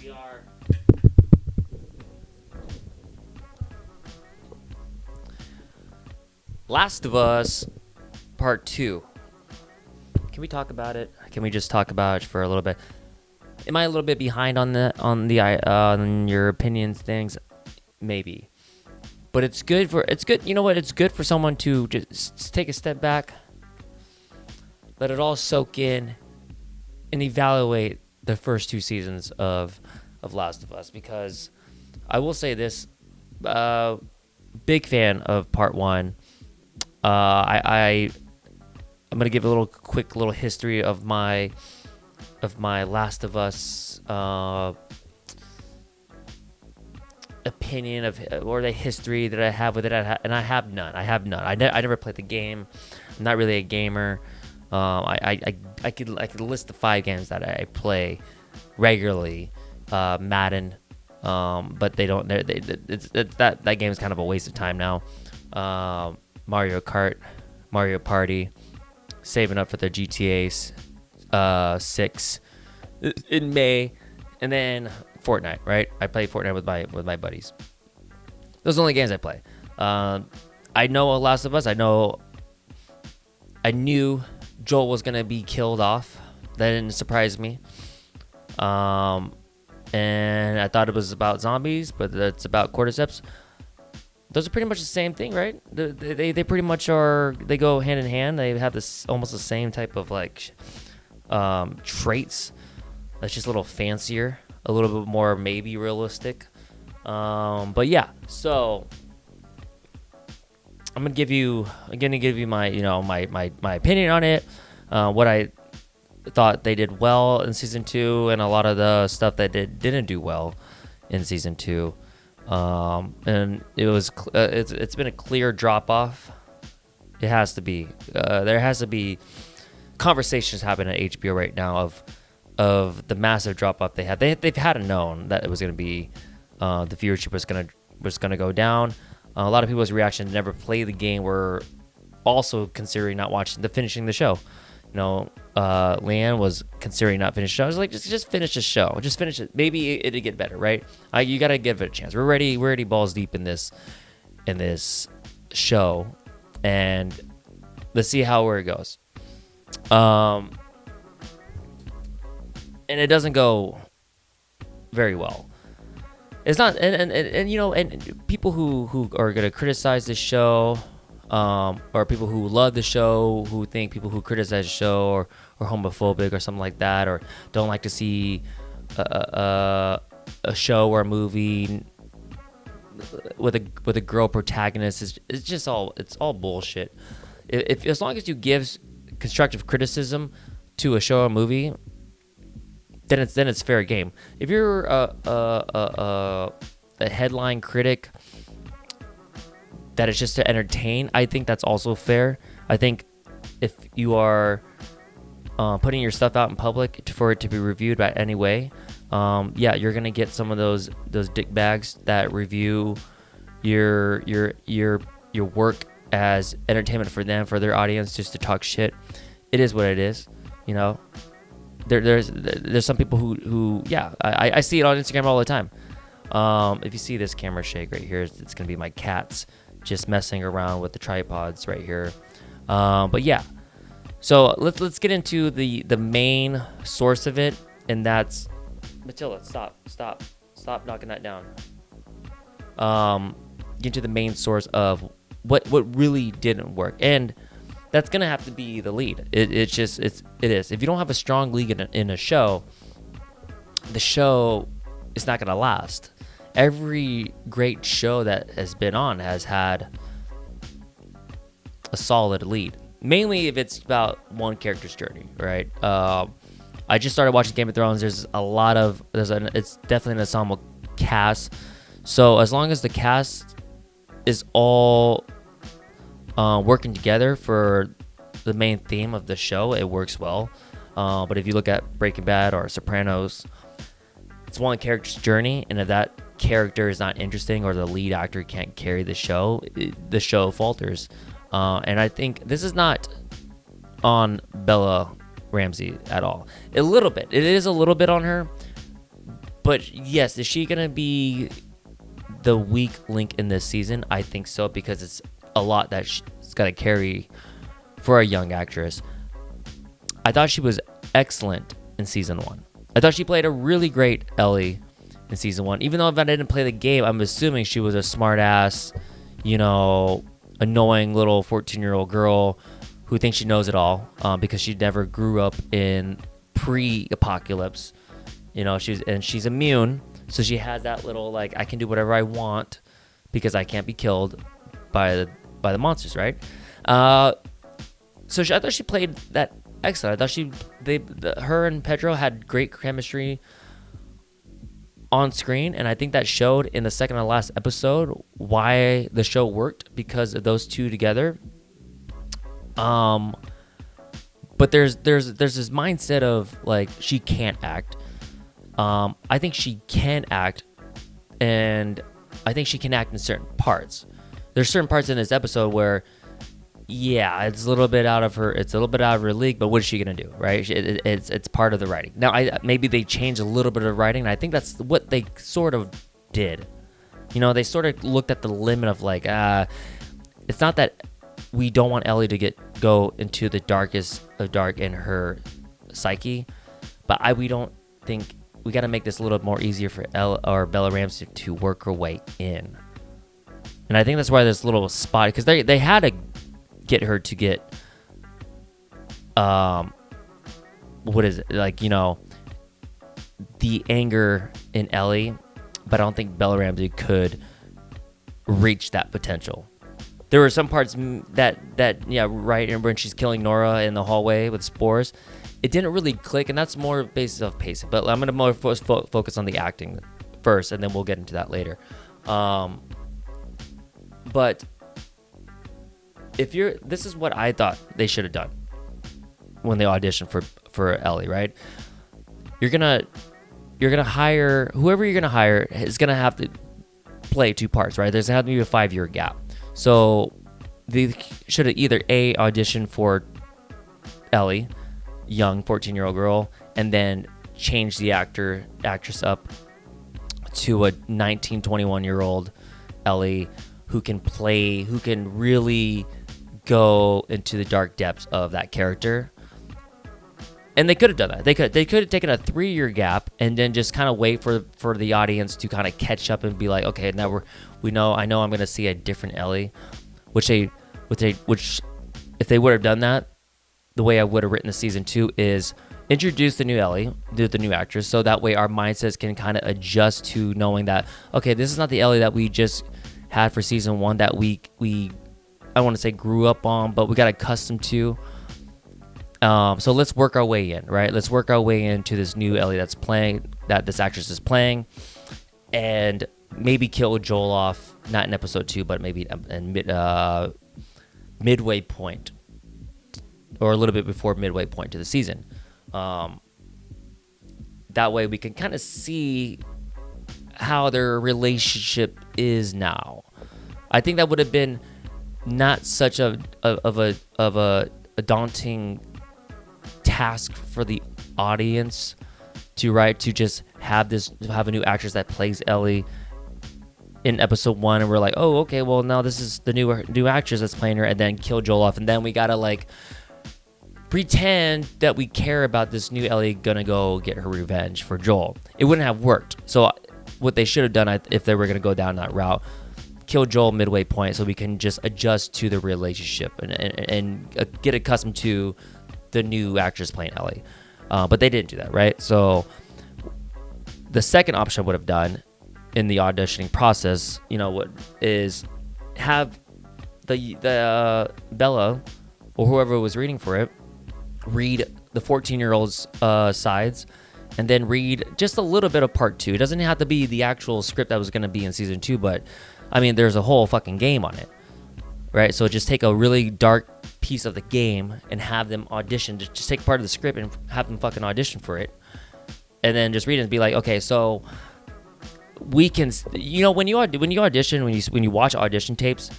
We are Last of Us Part 2. Can we talk about it? Can we just talk about it for a little bit? Am I a little bit behind on your opinions things? Maybe. But it's good. You know what? It's good for someone to just take a step back, let it all soak in, and evaluate the first 2 seasons of Last of Us, because I will say this, big fan of part 1. I'm gonna give a quick little history of my Last of Us opinion or the history that I have with it, and I have none. I never played the game. I'm not really a gamer. I could list the 5 games that I play regularly. Madden, but they don't. That game is kind of a waste of time now. Mario Kart, Mario Party, saving up for the GTA 6 in May, and then Fortnite. Right, I play Fortnite with my buddies. Those are the only games I play. I know Last of Us. I knew Joel was gonna be killed off. That didn't surprise me. And I thought it was about zombies, but it's about cordyceps. Those are pretty much the same thing, right? They pretty much are. They go hand in hand. They have this almost the same type of traits. That's just a little fancier, a little bit more maybe realistic. But yeah, so I'm gonna give you my my opinion on it. What I thought they did well in season 2, and a lot of the stuff that didn't do well in season 2. And it was it's been a clear drop off. It has to be. There has to be conversations happening at HBO right now of the massive drop off they had. They've had to known that it was going to be the viewership was gonna go down. A lot of people's reaction to never play the game were also considering not finishing the show. Leanne was considering not finishing the show. I was like, just finish the show. Just finish it. Maybe it'll get better, right? You got to give it a chance. We're already balls deep in this show, and let's see where it goes. And it doesn't go very well. It's not, and people who are gonna criticize this show, or people who love the show, who think people who criticize the show are homophobic or something like that, or don't like to see a show or a movie with a girl protagonist, it's all bullshit. If as long as you give constructive criticism to a show or movie, then it's fair game. If you're a headline critic that is just to entertain, I think that's also fair. I think if you are putting your stuff out in public for it to be reviewed by any way, you're gonna get some of those dick bags that review your work as entertainment for them, for their audience, just to talk shit. It is what it is, There's some people who I see it on Instagram all the time. If you see this camera shake right here, it's gonna be my cats just messing around with the tripods right here. But yeah, so let's get into the main source of it, and that's Matilda. Stop knocking that down. Get into the main source of what really didn't work, and that's gonna have to be the lead. It is. If you don't have a strong lead in a show, the show is not gonna last. Every great show that has been on has had a solid lead, mainly if it's about one character's journey, right? I just started watching Game of Thrones. It's definitely an ensemble cast. So as long as the cast is all working together for the main theme of the show, it works well. But if you look at Breaking Bad or Sopranos, it's one character's journey, and if that character is not interesting or the lead actor can't carry the show falters. And I think this is not on Bella Ramsey at all. It is a little bit on her, But yes, is she gonna be the weak link in this season? I think so, because it's a lot that she's got to carry for a young actress. I thought she was excellent in season 1. I thought she played a really great Ellie in season 1. Even though if I didn't play the game, I'm assuming she was a smart ass, annoying little 14-year-old girl who thinks she knows it all, because she never grew up in pre-apocalypse. She's immune, so she has that little I can do whatever I want because I can't be killed by the monsters, right? I thought she played that excellent. I thought her and Pedro had great chemistry on screen, and I think that showed in the second to last episode why the show worked, because of those two together. But there's this mindset of she can't act. I think she can act, and I think she can act in certain parts. There's certain parts in this episode where, yeah, it's a little bit out of her league, but what is she gonna do, right? It's part of the writing. Now, maybe they changed a little bit of writing, and I think that's what they sort of did. They sort of looked at the limit of it's not that we don't want Ellie to go into the darkest of dark in her psyche, but we don't think we got to make this a little more easier for Bella Ramsey to work her way in. And I think that's why this little spot, because they had to get her to get what is it, the anger in Ellie, but I don't think Bella Ramsey could reach that potential. There were some parts that right, and when she's killing Nora in the hallway with spores, it didn't really click, and that's more based off pacing. But I'm gonna more focus on the acting first, and then we'll get into that later. But this is what I thought they should have done when they auditioned for Ellie, right? You're gonna hire whoever you're gonna hire is gonna have to play two parts, right? There's gonna have to be a 5-year gap. So they should have either auditioned for Ellie, young 14-year-old girl, and then change the actress up to a 19, 21-year-old Ellie who can really go into the dark depths of that character. And they could have done that. They could have taken a 3-year gap and then just kind of wait for the audience to kind of catch up and be like, okay, now I know I'm going to see a different Ellie, which if they would have done that, the way I would have written the season 2 is introduce the new Ellie, the new actress, so that way our mindsets can kind of adjust to knowing that, okay, this is not the Ellie that we just had for season 1 that we I want to say grew up on, but we got accustomed to. So let's work our way in, right? Let's work our way into this new Ellie that this actress is playing, and maybe kill Joel off, not in episode 2, but maybe in midway point, or a little bit before midway point to the season. That way we can kind of see how their relationship is now. I think that would have been not such a daunting task for the audience to just have a new actress that plays Ellie in episode 1, and we're like, oh, okay, well, now this is the new actress that's playing her, and then kill Joel off, and then we gotta pretend that we care about this new Ellie gonna go get her revenge for Joel. It wouldn't have worked. So what they should have done, if they were gonna go down that route, kill Joel midway point so we can just adjust to the relationship and get accustomed to the new actress playing Ellie. But they didn't do that, right? So the second option I would have done in the auditioning process, what is have the Bella or whoever was reading for it read the 14-year-old's sides, and then read just a little bit of part 2. It doesn't have to be the actual script that was going to be in season 2, but I mean, there's a whole fucking game on it, right? So just take a really dark piece of the game and have them audition. Just take part of the script and have them fucking audition for it, and then just read it and be like, okay, so we can, when you audition, when you watch audition tapes,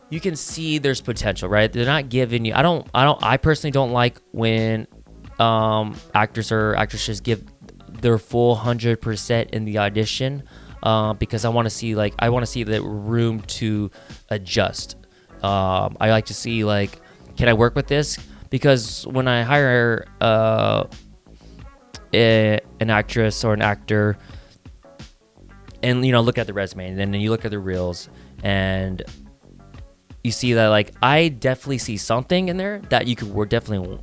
you can see there's potential, right? They're not giving you. I personally don't like when actors or actresses give their full 100% in the audition, because I want to see the room to adjust. I like to see, like, can I work with this? Because when I hire an actress or an actor, and look at the resume, and then you look at the reels, and you see that, like, I definitely see something in there that you could definitely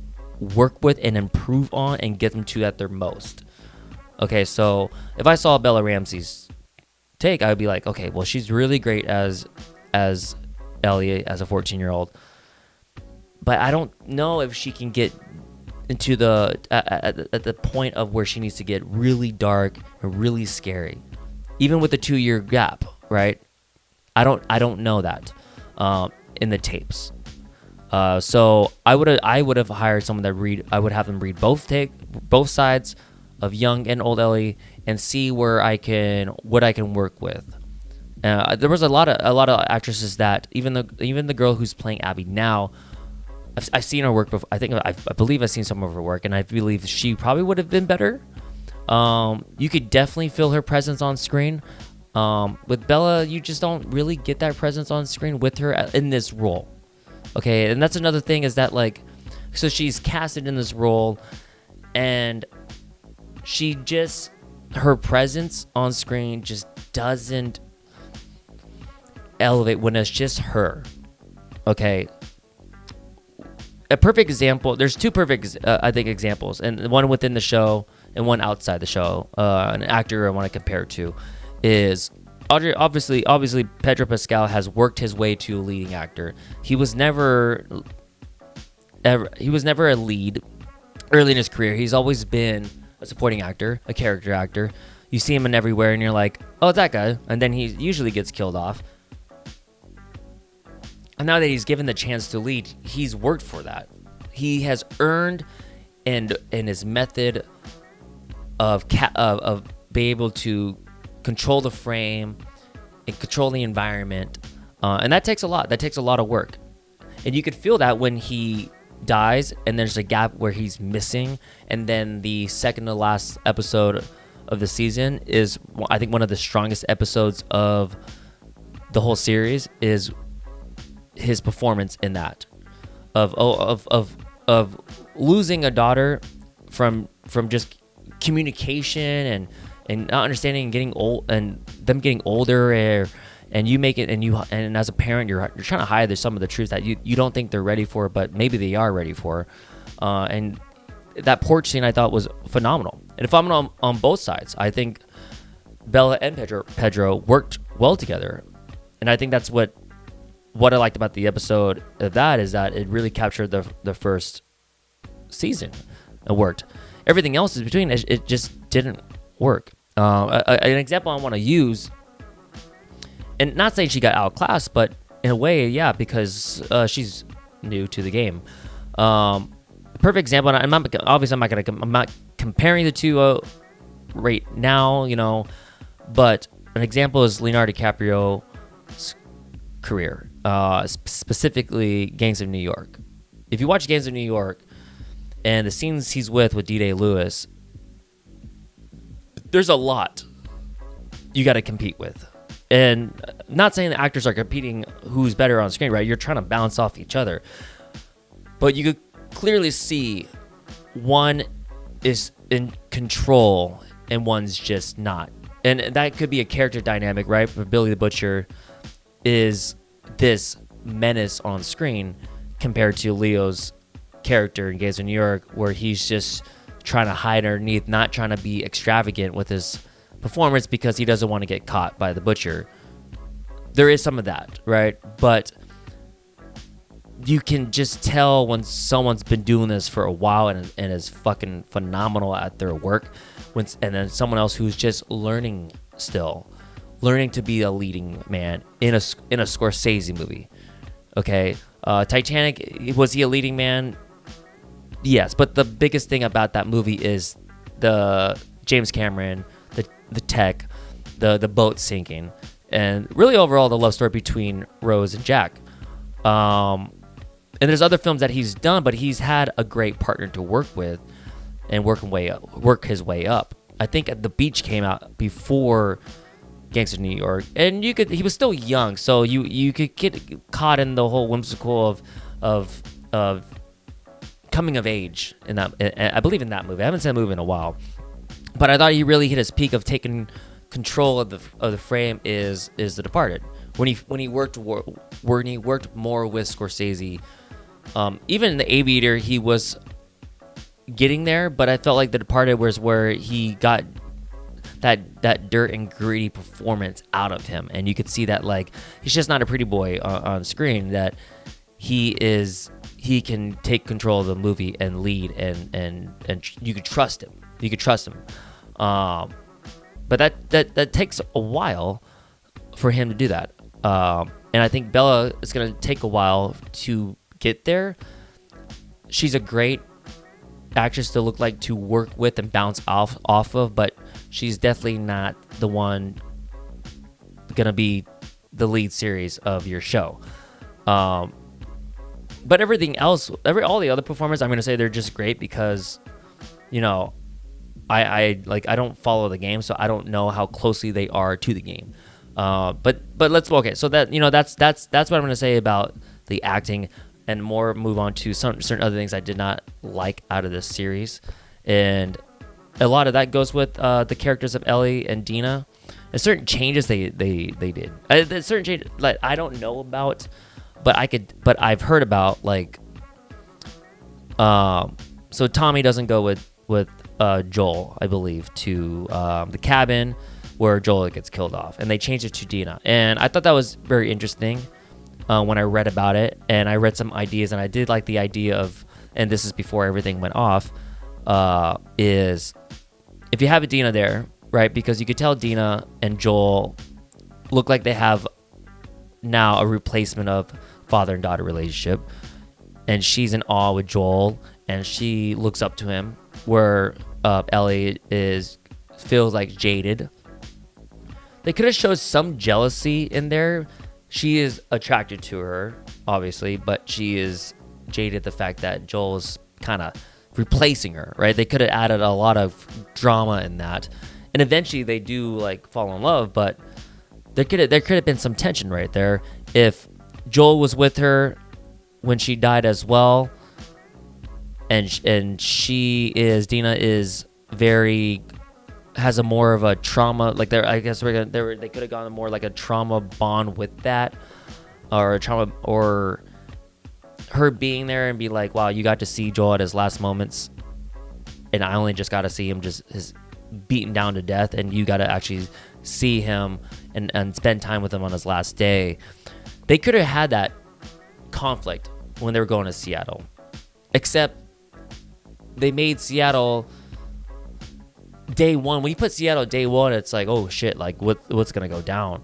work with and improve on and get them to at their most. Okay, so if I saw Bella Ramsey's take, I would be like, okay, well, she's really great as Ellie, as a 14-year-old, but I don't know if she can get into at the point of where she needs to get really dark and really scary, even with the 2-year gap, right? I don't know that in the tapes. So I would have hired someone I would have them read both sides of young and old Ellie and see what I can work with. There was a lot of actresses that even the girl who's playing Abby now, I've seen her work before. I believe I've seen some of her work, and I believe she probably would have been better. You could definitely feel her presence on screen. With Bella, you just don't really get that presence on screen with her in this role. Okay, and that's another thing, is that, like, so she's casted in this role, and her presence on screen just doesn't elevate when it's just her. Okay, a perfect example. There's two perfect, I think, examples, and one within the show and one outside the show. An actor I want to compare it to is obviously Pedro Pascal has worked his way to a leading actor. He was never a lead early in his career. He's always been a supporting actor, a character actor. You see him in everywhere, and you're like, oh, it's that guy, and then he usually gets killed off. And now that he's given the chance to lead, he's worked for that. He has earned and his method of being able to control the frame and control the environment, and that takes a lot. That takes a lot of work, and you could feel that when he dies and there's a gap where he's missing, and then the second to last episode of the season is, I think, one of the strongest episodes of the whole series is his performance in that of losing a daughter from just communication and not understanding and getting old, and them getting older, and you make it, and as a parent you're trying to hide some of the truth that you don't think they're ready for, but maybe they are ready for. And that porch scene I thought was phenomenal. And if I'm on both sides, I think Bella and Pedro worked well together, and I think that's what I liked about the episode of that, is that it really captured the first season. It worked. Everything else is between it just didn't work. An example I want to use, and not saying she got outclassed, but in a way, yeah, because she's new to the game. Perfect example, and I'm not comparing the two right now, but an example is Leonardo DiCaprio's career, specifically Gangs of New York. If you watch Gangs of New York and the scenes he's with D-Day Lewis, there's a lot you got to compete with. And not saying the actors are competing who's better on screen, right? You're trying to bounce off each other. But you could clearly see one is in control and one's just not. And that could be a character dynamic, right? For Billy the Butcher is this menace on screen compared to Leo's character in Gangs of New York, where he's just trying to hide underneath, not trying to be extravagant with his performance because he doesn't want to get caught by the Butcher. There is some of that, right? But you can just tell when someone's been doing this for a while and is fucking phenomenal at their work, and then someone else who's just learning to be a leading man in a Scorsese movie. Okay, Titanic, was he a leading man? Yes, but the biggest thing about that movie is the James Cameron, the tech, the boat sinking, and really overall the love story between Rose and Jack. And there's other films that he's done, but he's had a great partner to work with and work his way up. I think The Beach came out before Gangster New York, and he was still young, so you could get caught in the whole whimsical of coming of age in that. I believe in that movie. I haven't seen that movie in a while, but I thought he really hit his peak of taking control of the frame is The Departed, when he worked more with Scorsese. Even in The Aviator, he was getting there, but I felt like The Departed was where he got that dirt and gritty performance out of him, and you could see that, like, he's just not a pretty boy on screen, that he can take control of the movie and lead, and you could trust him. But that takes a while for him to do that, and I think Bella is going to take a while to get there. She's a great actress to look like to work with and bounce off of, but she's definitely not the one gonna be the lead series of your show. But everything else, all the other performers, I'm gonna say they're just great because, I don't follow the game, so I don't know how closely they are to the game. But let's so that that's what I'm gonna say about the acting. And more move on to certain other things I did not like out of this series, and a lot of that goes with the characters of Ellie and Dina, and certain changes they did. Certain changes like I don't know about, but I've heard about, like, so Tommy doesn't go with Joel, I believe, to the cabin where Joel gets killed off, and they changed it to Dina, and I thought that was very interesting. When I read about it, and I read some ideas, and I did like the idea of, and this is before everything went off, is if you have a Dina there, right? Because you could tell Dina and Joel look like they have now a replacement of father and daughter relationship, and she's in awe with Joel, and she looks up to him, where Ellie feels like jaded. They could have showed some jealousy in there. She is attracted to her, obviously, but she is jaded the fact that Joel is kind of replacing her, right? They could have added a lot of drama in that, and eventually they do, like, fall in love, but there could have been some tension right there if Joel was with her when she died as well, and Dina is has a more of a trauma, like, I guess they could have gone more like a trauma bond with that, or a trauma, or her being there and be like, wow, you got to see Joel at his last moments, and I only just got to see him just his beaten down to death, and you got to actually see him and spend time with him on his last day. They could have had that conflict when they were going to Seattle, except they made Seattle day one. When you put Seattle day one, it's like, oh shit, like what's gonna go down?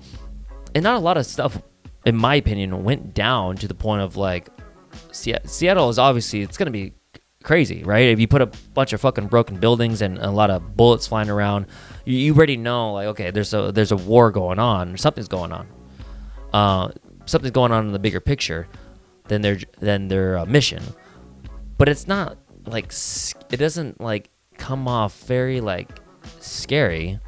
And not a lot of stuff, in my opinion, went down to the point of, like, Seattle is obviously, it's gonna be crazy, right? If you put a bunch of fucking broken buildings and a lot of bullets flying around, you already know, like, okay, there's a war going on, something's going on. Something's going on in the bigger picture than their mission. But it's not like, it doesn't, like, come off very, like, scary.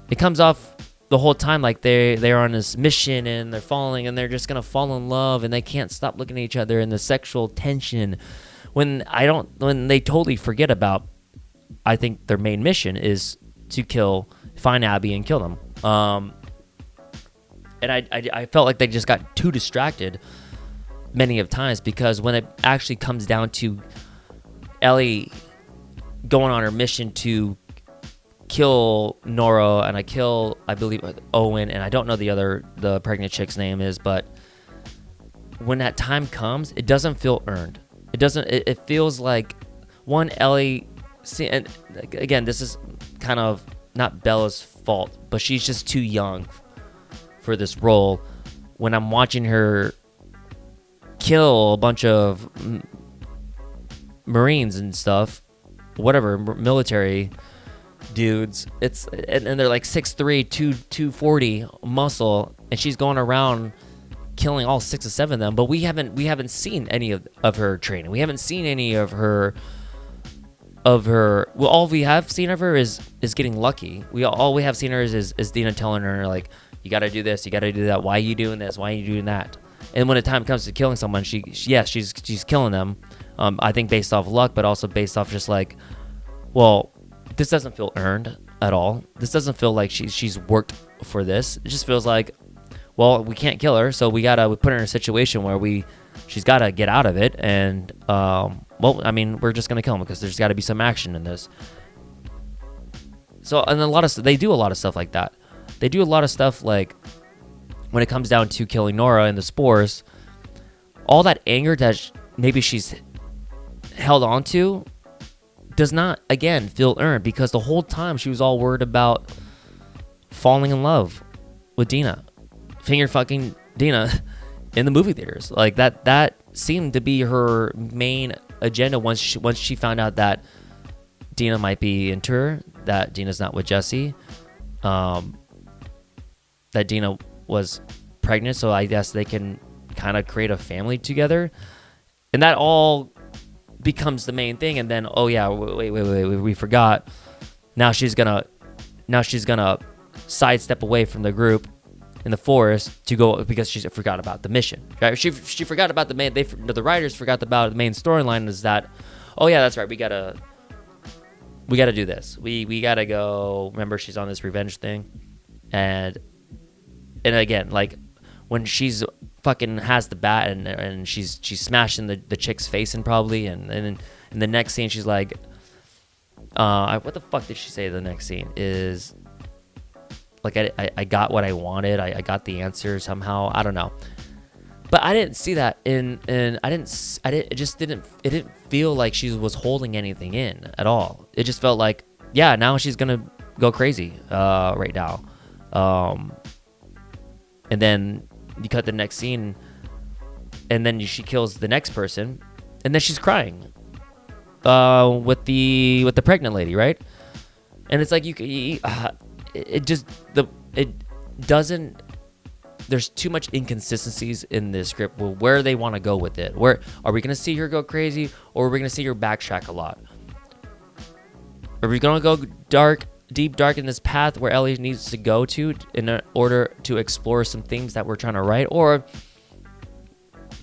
It comes off the whole time like they're on this mission, and they're falling, and they're just gonna fall in love, and they can't stop looking at each other, and the sexual tension, when they totally forget about, I think, their main mission is to find Abby and kill them. And I felt like they just got too distracted many of times, because when it actually comes down to Ellie going on her mission to kill Nora, and I believe Owen, and I don't know the pregnant chick's name is, but when that time comes, it doesn't feel earned. It feels like, one, Ellie, and again, this is kind of not Bella's fault, but she's just too young for this role. When I'm watching her kill a bunch of Marines and stuff, whatever, military dudes, and they're like 6'3", 240 muscle, and she's going around killing all 6 or 7 of them, but we haven't seen any of her training. We haven't seen any of her of her. Well, all we have seen of her is getting lucky. All we have seen her is Dina telling her like, you got to do this, you got to do that. Why are you doing this? Why are you doing that? And when the time comes to killing someone, she's killing them. I think based off luck, but also based off just like, well, this doesn't feel earned at all. This doesn't feel like she's worked for this. It just feels like, well, we can't kill her, so we put her in a situation where she's got to get out of it. And well, I mean, we're just gonna kill him because there's got to be some action in this. So, and they do a lot of stuff like that. They do a lot of stuff like when it comes down to killing Nora and the spores, all that anger that maybe she's held on to does not, again, feel earned, because the whole time she was all worried about falling in love with Dina, finger fucking Dina in the movie theaters. Like that seemed to be her main agenda once she found out that Dina might be into her, that Dina's not with Jesse, that Dina was pregnant, so I guess they can kind of create a family together, and that all becomes the main thing. And then, oh yeah, wait, we forgot. Now she's gonna sidestep away from the group in the forest to go, because she forgot about the mission. Right? She forgot about the writers forgot about the main storyline, is that, oh yeah, that's right, we gotta do this. We gotta go. Remember, she's on this revenge thing, and again, like when she's fucking has the bat and she's smashing the chick's face in probably, and then in the next scene she's like, what the fuck did she say? The next scene is like, I got what I wanted. I got the answer somehow. I don't know, but I didn't see that it didn't feel like she was holding anything in at all. It just felt like, yeah, now she's gonna go crazy right now. And then you cut the next scene, and then she kills the next person, and then she's crying with the pregnant lady, right? And it's like there's too much inconsistencies in this script where they want to go with it. Where are we going to see her go crazy, or are we going to see her backtrack a lot? Are we going to go deep dark in this path where Ellie needs to go to in order to explore some themes that we're trying to write, or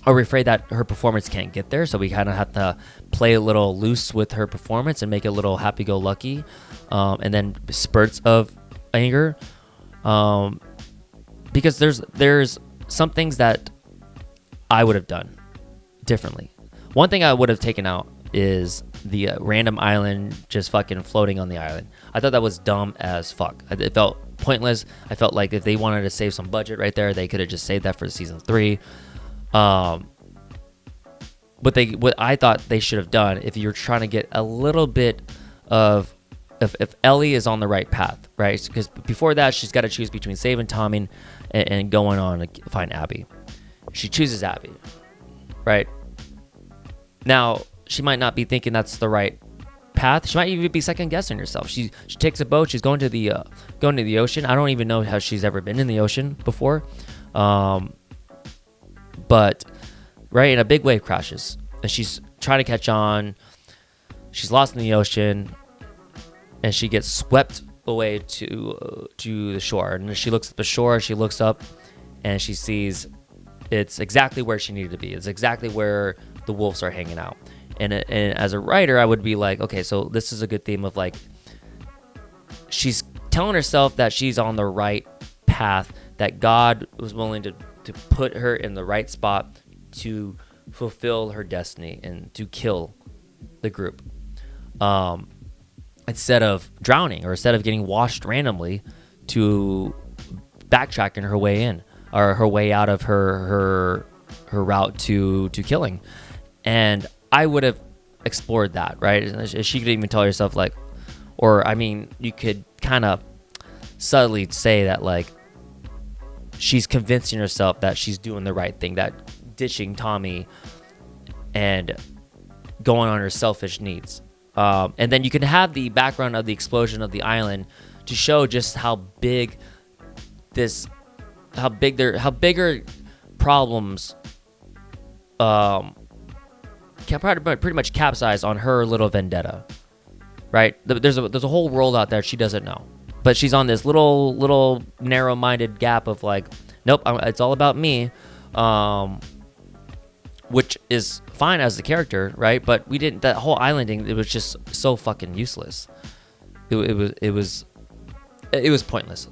are we afraid that her performance can't get there, so we kind of have to play a little loose with her performance and make it a little happy-go-lucky, and then spurts of anger, because there's some things that I would have done differently. One thing I would have taken out is the random island just fucking floating on the island. I thought that was dumb as fuck. It felt pointless. I felt like if they wanted to save some budget right there, they could have just saved that for season 3. What I thought they should have done, if you're trying to get a little bit of if Ellie is on the right path, right? Because before that, she's got to choose between saving Tommy and going on to find Abby. She chooses Abby, right? Now, she might not be thinking that's the right path. She might even be second guessing herself. She takes a boat. She's going to the ocean. I don't even know how she's ever been in the ocean before, but right, and a big wave crashes, and she's trying to catch on. She's lost in the ocean, and she gets swept away to the shore. And she looks at the shore. She looks up, and she sees it's exactly where she needed to be. It's exactly where the wolves are hanging out. And as a writer, I would be like, okay, so this is a good theme of like, she's telling herself that she's on the right path, that God was willing to put her in the right spot to fulfill her destiny and to kill the group, instead of drowning, or instead of getting washed randomly, to backtracking her way in, or her way out of her route to killing. And I would have explored that, right? She could even tell herself like, or I mean, you could kind of subtly say that like, she's convincing herself that she's doing the right thing, that ditching Tommy and going on her selfish needs. And then you can have the background of the explosion of the island to show just how bigger problems pretty much capsize on her little vendetta. right? There's a whole world out there she doesn't know, but she's on this little narrow-minded gap of like, nope, it's all about me, which is fine as the character, right? But we didn't, that whole islanding, it was just so fucking useless. It was pointless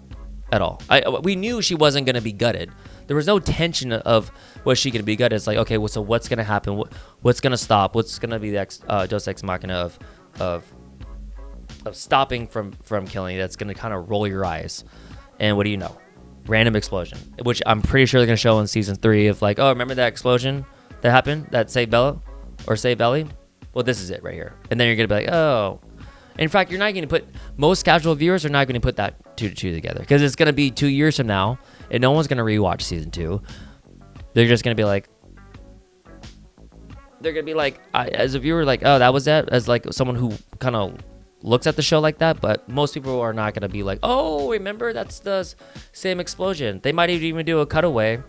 at all. We knew she wasn't going to be gutted. There was no tension of was she going to be gutted. It's like, okay, well, so what's going to happen? What's going to stop? What's going to be the Deus Ex Machina of stopping from killing? That's going to kind of roll your eyes. And what do you know? Random explosion, which I'm pretty sure they're going to show in season 3 of like, oh, remember that explosion that happened that saved Bella or saved Ellie? Well, this is it right here. And then you're going to be like, oh. In fact, you're not going to put, most casual viewers are not going to put that 2 to 2 together because it's going to be 2 years from now and no one's going to rewatch season 2. They're just going to be like, as a viewer, like, oh, that was that, as like someone who kind of looks at the show like that. But most people are not going to be like, oh, remember, that's the same explosion. They might even do a cutaway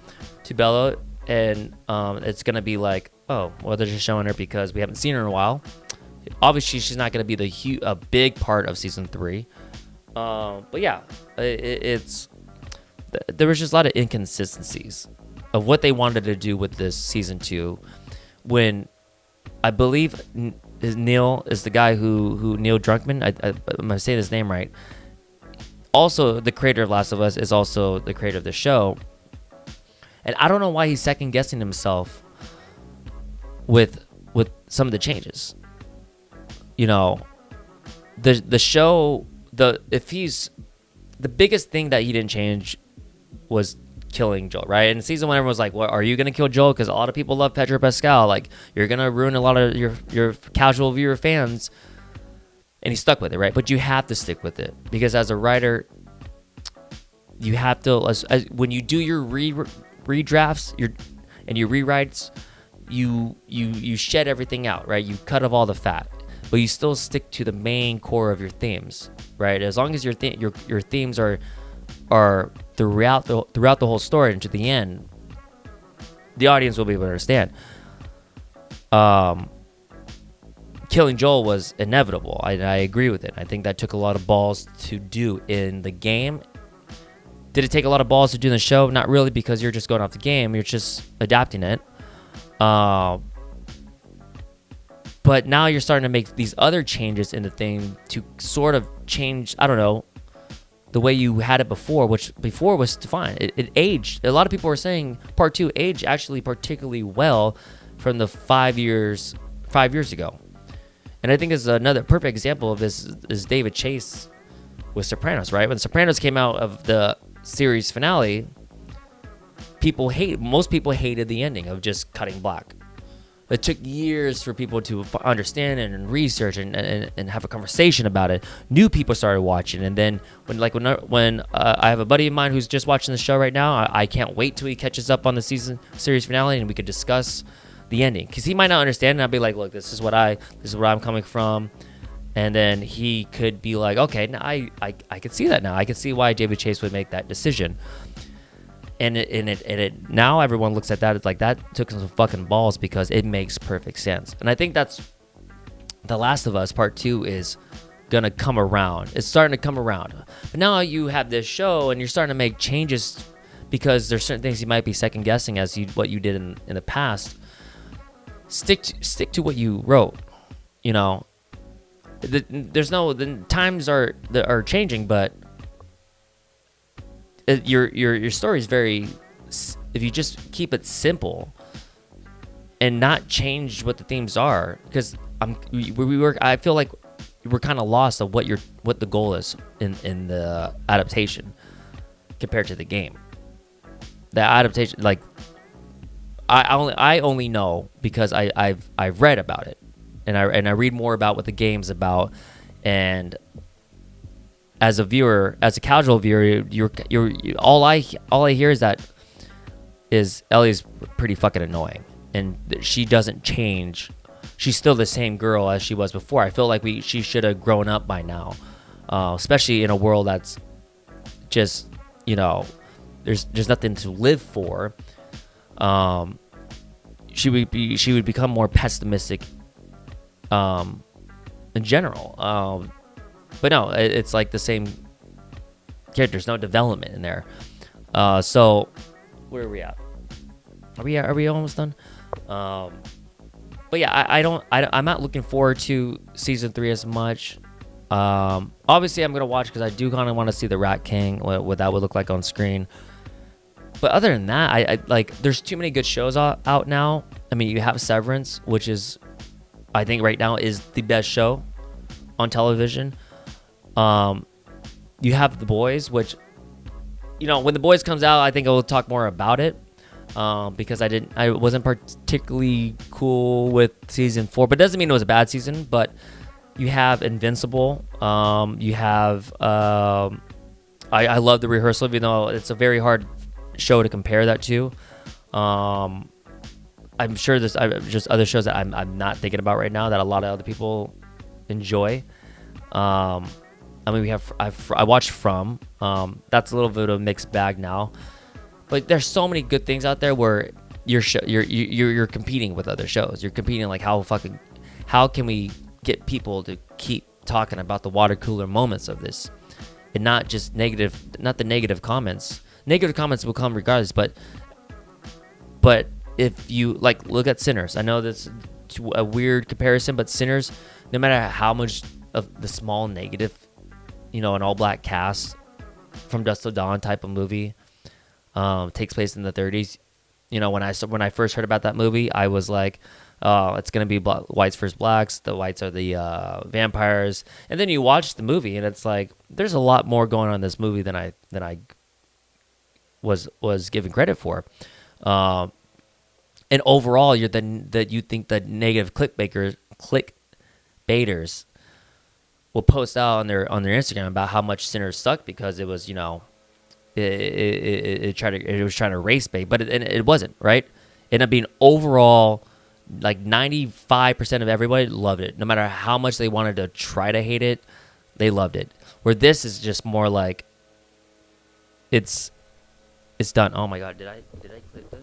to Bella and it's going to be like, oh, well, they're just showing her because we haven't seen her in a while. Obviously, she's not going to be a big part of season 3. But yeah, there was just a lot of inconsistencies of what they wanted to do with this season 2. When I believe Neil is the guy who Neil Druckmann, I'm going to say his name right. Also, the creator of Last of Us is also the creator of the show. And I don't know why he's second guessing himself with some of the changes. You know, the show, the biggest thing that he didn't change was killing Joel, right? In season 1, everyone was like, "What, are you gonna kill Joel?" Because a lot of people love Pedro Pascal. Like, you're gonna ruin a lot of your casual viewer fans. And he stuck with it, right? But you have to stick with it because as a writer, you have to. When you do your redrafts, and your rewrites, you shed everything out, right? You cut off all the fat. But you still stick to the main core of your themes, right? As long as your themes are throughout the whole story and to the end, the audience will be able to understand. Killing Joel was inevitable. I agree with it. I think that took a lot of balls to do in the game. Did it take a lot of balls to do in the show? Not really, because you're just going off the game. You're just adapting it. But now you're starting to make these other changes in the thing to sort of change, I don't know, the way you had it before, which before was fine. It aged. A lot of people are saying part 2 aged actually particularly well from the 5 years ago. And I think is another perfect example of this is David Chase with Sopranos, right? When Sopranos came out of the series finale, most people hated the ending of just cutting black. It took years for people to understand and research and have a conversation about it. New people started watching, and then when I have a buddy of mine who's just watching the show right now, I can't wait till he catches up on the series finale and we could discuss the ending, because he might not understand, and I'll be like, look, this is where I'm coming from, and then he could be like, okay, now I could see that now. I could see why David Chase would make that decision. And it now everyone looks at that, it's like, that took some fucking balls because it makes perfect sense. And I think that's The Last of Us Part 2 is gonna come around. It's starting to come around. But now you have this show and you're starting to make changes because there's certain things you might be second guessing what you did in the past. Stick to what you wrote. You know, the times are changing, but your story is very, if you just keep it simple and not change what the themes are, because I feel like we're kind of lost of what the goal is in the adaptation compared to the game. The adaptation, like, I only know because I've read about it, and I read more about what the game's about, and as a viewer, as a casual viewer, all I hear is Ellie's pretty fucking annoying, and she doesn't change. She's still the same girl as she was before. I feel like she should have grown up by now, especially in a world that's just, you know, there's nothing to live for. She would become more pessimistic, and in general. But no, it's like the same characters, no development in there. So where are we at? Are we almost done? But yeah, I'm not looking forward to season 3 as much. Obviously I'm gonna watch because I do kind of want to see the Rat King, what that would look like on screen. But other than that, I like there's too many good shows out now. I mean, you have Severance, which is I think right now is the best show on television. You have The Boys, which when The Boys comes out, I think I will talk more about it. Because I wasn't particularly cool with season 4, but it doesn't mean it was a bad season. But you have Invincible. You have I love The Rehearsal, even though it's a very hard show to compare that to. I'm sure there's just other shows that I'm not thinking about right now that a lot of other people enjoy. I mean, I watched From. That's a little bit of a mixed bag now. But there's so many good things out there where you're competing with other shows. You're competing like how can we get people to keep talking about the water cooler moments of this, and not just not the negative comments. Negative comments will come regardless. But if you look at Sinners, I know that's a weird comparison, but Sinners, no matter how much of the small negative, an all black cast from Dusk Till Dawn type of movie. Takes place in the 30s. When I first heard about that movie, I was like, "Oh, it's gonna be whites versus blacks. The whites are the vampires." And then you watch the movie, and it's like there's a lot more going on in this movie than I was given credit for. And overall, you think that negative clickbaiters will post out on their Instagram about how much Sinners sucked because it was it was trying to race bait, but it wasn't, right? It ended up being overall like 95% of everybody loved it. No matter how much they wanted to try to hate it, they loved it. Where this is just more like it's done. Oh my god, did I click that?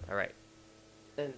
All right. Then